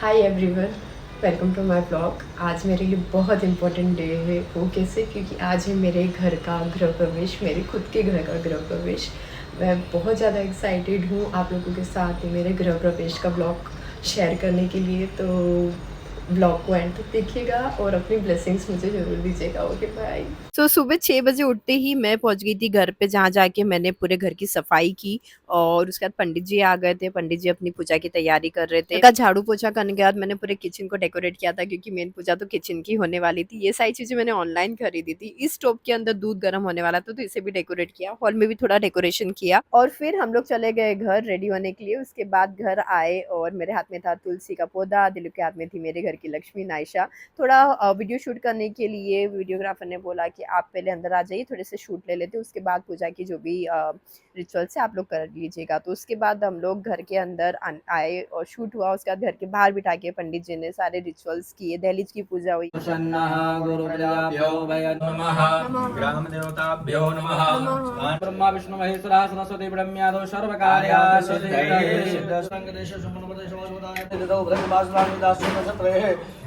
Hi everyone, welcome to my blog. आज मेरे लिए बहुत इम्पोर्टेंट डे है। वो कैसे? क्योंकि आज है मेरे घर का गृह प्रवेश, मेरे खुद के घर का गृह प्रवेश। मैं बहुत ज़्यादा एक्साइटेड हूँ आप लोगों के साथ मेरे गृह प्रवेश का ब्लॉग शेयर करने के लिए। तो ब्लॉग को एंड तक देखिएगा और अपनी ब्लेसिंग्स मुझे ज़रूर दीजिएगा। Okay, bye. सुबह 6 बजे उठते ही मैं पहुंच गई थी घर पे, जहाँ जाके मैंने पूरे घर की सफाई की। और उसके बाद पंडित जी आ गए थे। पंडित जी अपनी पूजा की तैयारी कर रहे थे। झाड़ू पोछा करने के बाद मैंने पूरे किचन को डेकोरेट किया था, क्योंकि मेन पूजा तो किचन की होने वाली थी। ये सारी चीजें मैंने ऑनलाइन खरीदी थी। इस स्टोव के अंदर दूध गर्म होने वाला था, तो इसे भी डेकोरेट किया। हॉल में भी थोड़ा डेकोरेशन किया और फिर हम लोग चले गए घर रेडी होने के लिए। उसके बाद घर आए और मेरे हाथ में था तुलसी का पौधा, दिलीप के हाथ में थी मेरे घर की लक्ष्मी नायशा। थोड़ा वीडियो शूट करने के लिए वीडियोग्राफर ने बोला कि आप पहले अंदर आ जाइए, थोड़े से शूट ले लेते, उसके बाद पूजा की जो भी रिचुअल्स है आप लोग कर लीजिएगा। तो उसके बाद हम लोग घर के अंदर आए और शूट हुआ। उसके बाद घर के बाहर बिठा के पंडित जी ने सारे रिचुअल्स किए, दहलीज की पूजा हुई। ग्राम देवताभ्यो नमः। ब्रह्मा विष्णु महेश्वरः सरस्वती ब्रह्म्यादौ सर्वकार्याः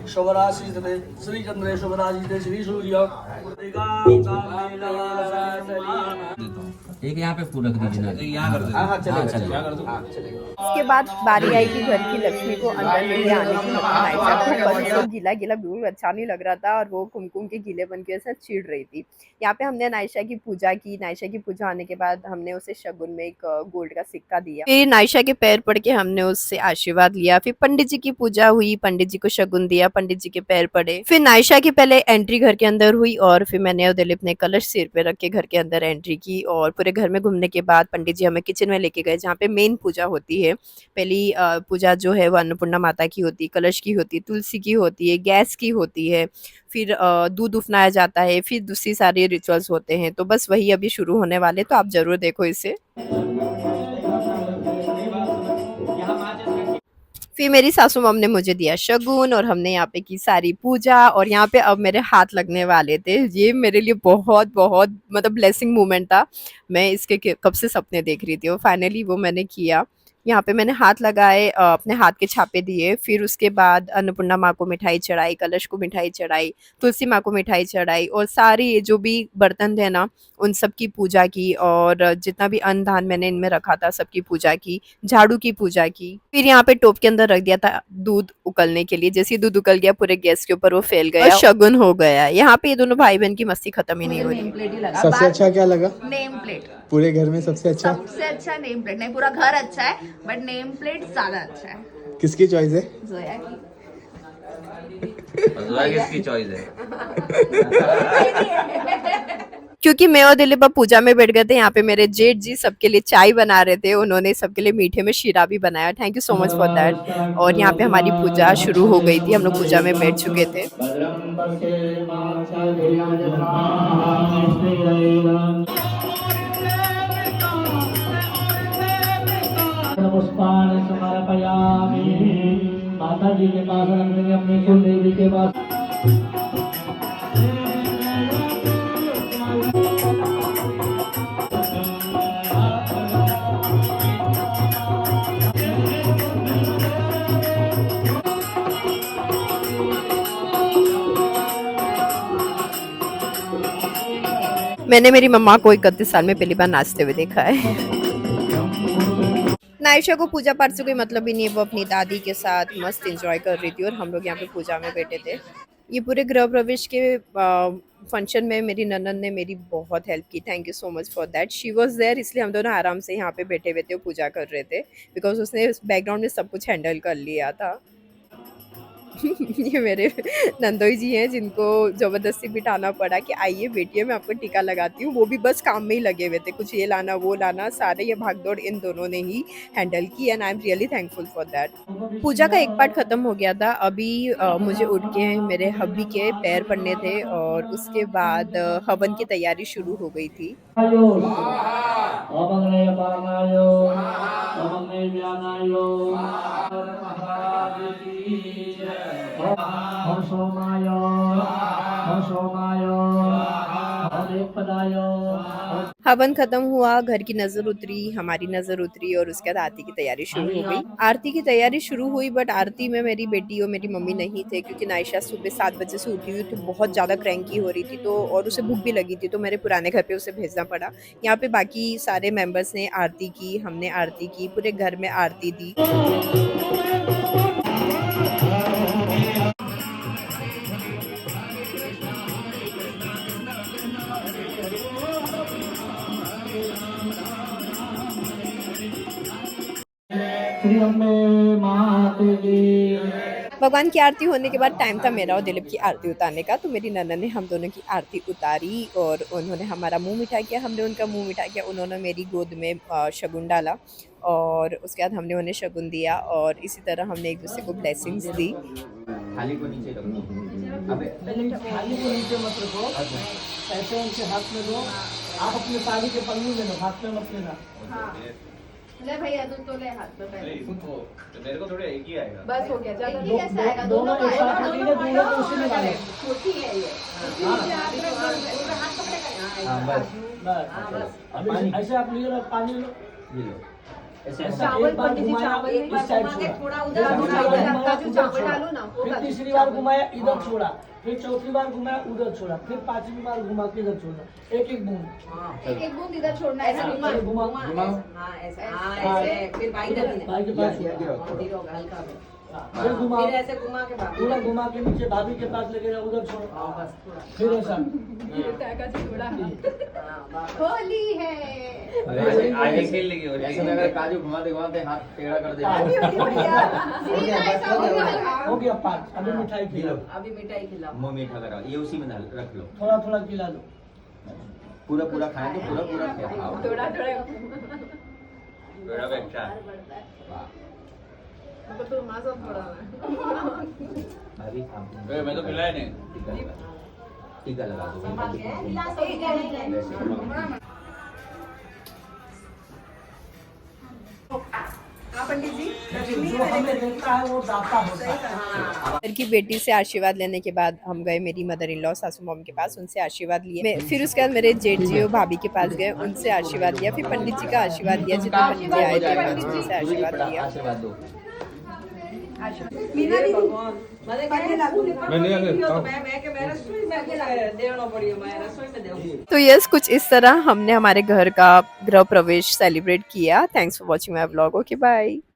शुभराशि श्री चंद्रे शुभराशि श्री सूर्य एक यहाँ पे पूरा रख दीजिए ना, यहाँ कर दीजिए। हाँ चलेगा। उसके बाद बारी आई थी घर की लक्ष्मी को अंदर लेके आने की। नायशा को बस गीला गीला बिल्कुल अच्छा नहीं लग रहा था और वो कुमकुम के गीले बन के साथ चिढ़ रही थी। यहाँ पे हमने नायशा की पूजा की। नायशा की पूजा आने के बाद हमने उसे शगुन में एक गोल्ड का सिक्का दिया। फिर नायशा के पैर पड़ के हमने उससे आशीर्वाद लिया। फिर पंडित जी की पूजा हुई, पंडित जी को शगुन दिया, पंडित जी के पैर पड़े। फिर नायशा की पहले एंट्री घर के अंदर हुई और फिर मैंने और दिलीप ने कलश सिर पे रख के घर के अंदर एंट्री की। और पूरे घर में घूमने के बाद पंडित जी हमें किचन में लेके गए, जहाँ पे मेन पूजा होती है। पहली पूजा जो है वो अन्नपूर्णा माता की होती है, कलश की होती है, तुलसी की होती है, गैस की होती है। फिर दूध उफनाया जाता है, फिर दूसरी सारे रिचुअल्स होते हैं। तो बस वही अभी शुरू होने वाले, तो आप जरूर देखो इसे। फिर मेरी सासू मॉम ने मुझे दिया शगुन और हमने यहाँ पे की सारी पूजा। और यहाँ पे अब मेरे हाथ लगने वाले थे। ये मेरे लिए बहुत बहुत मतलब ब्लेसिंग मोमेंट था। मैं इसके कब से सपने देख रही थी और फाइनली वो मैंने किया। यहाँ पे मैंने हाथ लगाए, अपने हाथ के छापे दिए। फिर उसके बाद अन्नपूर्णा माँ को मिठाई चढ़ाई, कलश को मिठाई चढ़ाई, तुलसी माँ को मिठाई चढ़ाई और सारी ये जो भी बर्तन थे ना उन सब की पूजा की। और जितना भी अन्न धान मैंने इनमें रखा था सबकी पूजा की, झाड़ू की पूजा की। फिर यहाँ पे टोप के अंदर रख दिया था दूध उकलने के लिए। जैसे ही दूध उकल गया पूरे गैस के ऊपर वो फैल गया और शगुन हो गया। यहाँ पे ये दोनों भाई बहन की मस्ती खत्म ही नहीं हो रही। सबसे अच्छा क्या लगा? Name plate. पूरे घर में सबसे अच्छा? सबसे अच्छा नेम प्लेट नहीं, पूरा घर अच्छा है बट नेम प्लेट ज्यादा अच्छा है। किसकी चॉइस है? जोया की। किसकी चॉइस है? क्योंकि मैं और दिलीप पूजा में बैठ गए थे, यहाँ पे मेरे जेठ जी सबके लिए चाय बना रहे थे। उन्होंने सबके लिए मीठे में शीरा भी बनाया। Thank you so much for that. और यहाँ पे हमारी पूजा शुरू हो गई थी, हम लोग पूजा में बैठ चुके थे। पुष्पाणि समर्पयामि। माता जी के पास रख देंगे, अपनी कुल देवी के पास। मैंने मेरी मम्मा को 31 साल में पहली बार नाचते हुए देखा है। नायशा को पूजा पाठ से कोई मतलब ही नहीं है। वो अपनी दादी के साथ मस्त एंजॉय कर रही थी और हम लोग यहाँ पे पूजा में बैठे थे। ये पूरे गृह प्रवेश के फंक्शन में मेरी ननद ने मेरी बहुत हेल्प की। Thank you so much for that. She was there, इसलिए हम दोनों आराम से यहाँ पे बैठे हुए थे और पूजा कर रहे थे, बिकॉज उसने बैकग्राउंड में सब कुछ हैंडल कर लिया था। ये मेरे नंदोई जी हैं, जिनको ज़बरदस्ती बिठाना पड़ा कि आइए बेटिए मैं आपको टीका लगाती हूँ। वो भी बस काम में ही लगे हुए थे, कुछ ये लाना वो लाना, सारे ये भागदौड़ इन दोनों ने ही हैंडल की। And I am really thankful for that. पूजा का एक पार्ट खत्म हो गया था। अभी मुझे उठ के मेरे हब्बी के पैर पड़ने थे और उसके बाद हवन की तैयारी शुरू हो गई थी। हम सोमाय महादेवपदाय हवन खत्म हुआ, घर की नज़र उतरी, हमारी नज़र उतरी और उसके बाद आरती की तैयारी शुरू हो गई। आरती की तैयारी शुरू हुई बट आरती में मेरी बेटी और मेरी मम्मी नहीं थे क्योंकि नायशा सुबह 7 बजे से उठी हुई थी, बहुत ज़्यादा क्रैंकी हो रही थी तो और उसे भूख भी लगी थी तो मेरे पुराने घर पे उसे भेजना पड़ा। यहाँ पे बाकी सारे मेंबर्स ने आरती की, हमने आरती की, पूरे घर में आरती दी। श्री अम्बे माते की भगवान की आरती होने के बाद टाइम था मेरा और दिलीप की आरती उतारने का, तो मेरी ननद ने हम दोनों की आरती उतारी और उन्होंने हमारा मुंह मीठा किया, हमने उनका मुंह मीठा किया, उन्होंने मेरी गोद में शगुन डाला और उसके बाद हमने उन्हें शगुन दिया और इसी तरह हमने एक दूसरे को ब्लेसिंग्स दी। थाली को नीचे रखो। अबे थाली को नीचे मत रखो, पैसे उनके हाथ में दो, आप अपने साड़ी के पन्नी में लो, हाथ में मत लेना। ले भैया दूध तो ले हाथ में पहले। तो मेरे को थोड़ा एक ही आएगा। बस हो गया, ज़्यादा एक ही कैसे आएगा? दोनों का एक साथ आएगा, रखेंगे, दोनों को उसी में डालो। छोटी है ये। पूरा हाथ पकड़ेगा। हाँ बस बस अभी ऐसे आप लिए पानी लो, ये लो। ऐसे चावल एक बार घुमाया, इस साइड छोड़ा, थोड़ा फिर उधर दूसरी बार घुमाया, उधर चावल छोड़ा, डालो ना, फिर तीसरी बार घुमाया, इधर छोड़ा, फिर चौथी बार घुमाया, उधर छोड़ा, फिर पांचवी बार घुमा के इधर छोड़ा, एक एक बूंद। एक एक बूंद इधर छोड़ना है। ऐसा घुमा चलो घुमाओ, घुमाओ। हाँ ऐसे फिर भाई इधर भी भाई के पास गिरो हल्का में। फिर घुमाओ, फिर ऐसे घुमा के भाभी पूरा घुमा के नीचे भाभी के पास लेके जाओ, उधर छोड़ो, बस पूरा। फिर ऐसा होली है। अरे आगे खेल लेगी और ऐसे अगर काजू घुमाते घुमाते हाथ टेढ़ा कर दे। हो गया पाँच। अभी मिठाई खिलाओ, अभी मिठाई खिलाओ। मुंह मीठा करा, ये उसी में डाल रख लो। थोड़ा थोड़ा खिला लो। पूरा पूरा खाए तो पूरा पूरा खाओ। थोड़ा थोड़ा थोड़ा बैठा। तो मजा थोड़ा अभी खा। मैं तो खिलाया नहीं। टीका लगा दो। जो हमें देता है वो दाता होता है। घर की बेटी से आशीर्वाद लेने के बाद हम गए मेरी मदर इन लॉ सासू मॉम के पास, उनसे आशीर्वाद लिए। फिर उसके बाद मेरे जेठ जी और भाभी के पास गए, उनसे आशीर्वाद लिया। फिर पंडित जी का आशीर्वाद लिया, जितने पंडित जी आए थे पंडित जी से आशीर्वाद लिया। आशीर्वाद दो। तो यस, कुछ इस तरह हमने हमारे घर का गृह प्रवेश सेलिब्रेट किया। Thanks for watching my vlog. Okay bye.